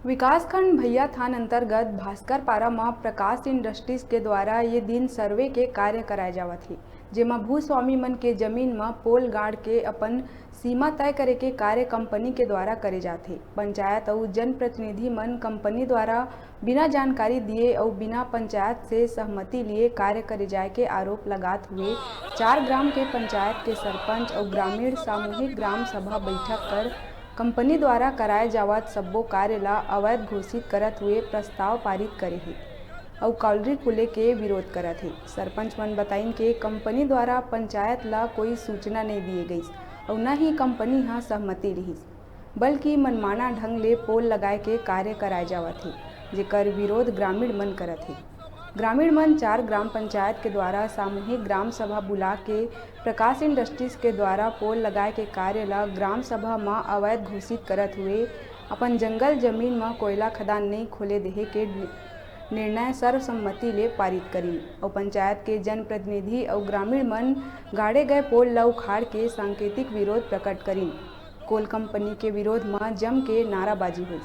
विकासखंड भैया थाना अंतर्गत भास्कर पारा में प्रकाश इंडस्ट्रीज के द्वारा ये दिन सर्वे के कार्य कराए जावत ही, जेमा भूस्वामी मन के जमीन में पोल गाड़ के अपन सीमा तय करे के कार्य कंपनी के द्वारा करे जाते। पंचायत और जनप्रतिनिधि मन कंपनी द्वारा बिना जानकारी दिए और बिना पंचायत से सहमति लिए कार्य करे जाए के आरोप लगाते हुए 4 ग्राम के पंचायत के सरपंच और ग्रामीण सामूहिक ग्राम सभा बैठक कर कंपनी द्वारा कराए जावत सब्बो कार्य ला अवैध घोषित करत हुए प्रस्ताव पारित करे ही और कॉलरी खुले के विरोध करत है। सरपंच मन बताइन के कंपनी द्वारा पंचायत ला कोई सूचना नहीं दिए गई और न ही कंपनी हाँ सहमति रहीस, बल्कि मनमाना ढंग ले पोल लगाए के कार्य कराए जावत है, जेकर विरोध ग्रामीण मन करत है। ग्रामीण मन 4 ग्राम पंचायत के द्वारा सामूहिक ग्राम सभा बुला के प्रकाश इंडस्ट्रीज के द्वारा पोल लगाए के कार्य ला ग्राम सभा में अवैध घोषित करत हुए अपन जंगल जमीन में कोयला खदान नहीं खोले देहे के निर्णय सर्वसम्मति ले पारित करी और पंचायत के जनप्रतिनिधि और ग्रामीण मन गाड़े गए पोल ला उखाड़ के सांकेतिक विरोध प्रकट करी। कोल कंपनी के विरोध में जम के नाराबाजी हुई।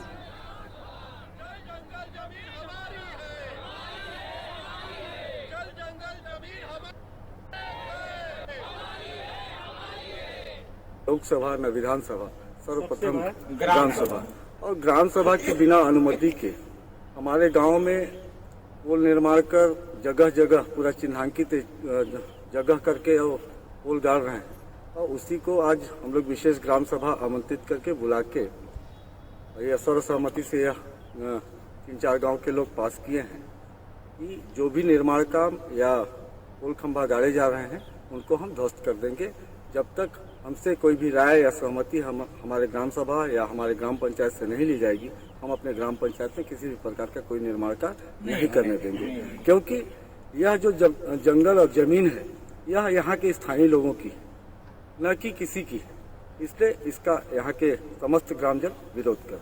लोकसभा न विधानसभा, सर्वप्रथम ग्राम सभा, और ग्राम सभा की बिना अनुमति के हमारे गांव में पुल निर्माण कर जगह जगह पूरा चिन्हांकित जगह करके और पुल गाड़ रहे हैं। और उसी को आज हम लोग विशेष ग्राम सभा आमंत्रित करके बुला के यह सर्वसम्मति से यह 3-4 गांव के लोग पास किए हैं कि जो भी निर्माण काम या पुल खंभा गाड़े जा रहे हैं उनको हम ध्वस्त कर देंगे, जब तक हमसे कोई भी राय या सहमति हमारे ग्राम सभा या हमारे ग्राम पंचायत से नहीं ली जाएगी। हम अपने ग्राम पंचायत में किसी भी प्रकार का कोई निर्माण का नहीं करने देंगे, क्योंकि यह जो जंगल और जमीन है यह यहाँ के स्थानीय लोगों की, न कि किसी की। इसलिए इसका यहाँ के समस्त ग्रामजन विरोध कर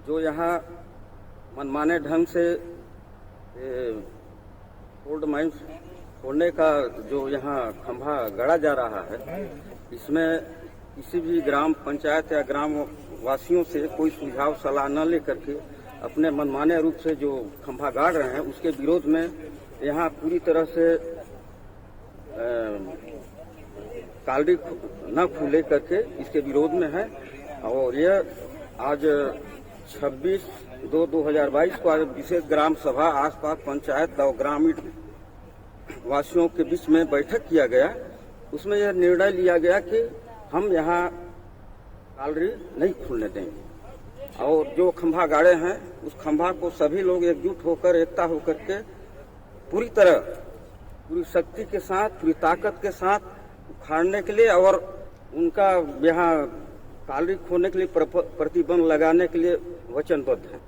जो यहाँ मनमाने ढंग से गोल्ड माइंस खोलने का जो यहाँ खंभा गड़ा जा रहा है, इसमें किसी भी ग्राम पंचायत या ग्राम वासियों से कोई सुझाव सलाह न लेकर के अपने मनमाने रूप से जो खंभा गाड़ रहे हैं उसके विरोध में यहाँ पूरी तरह से कॉलरी न खुले करके इसके विरोध में है। और यह आज 26/2/2022 को विशेष ग्राम सभा आसपास पंचायत और ग्रामीण वासियों के बीच में बैठक किया गया। उसमें यह निर्णय लिया गया कि हम यहाँ कॉलरी नहीं खुलने देंगे और जो खंभा गाड़े हैं उस खंभा को सभी लोग एकजुट होकर, एकता होकर के पूरी तरह, पूरी शक्ति के साथ, पूरी ताकत के साथ उखाड़ने के लिए और उनका यहाँ कॉलरी खोलने के लिए प्रतिबंध लगाने के लिए वचनबद्ध है।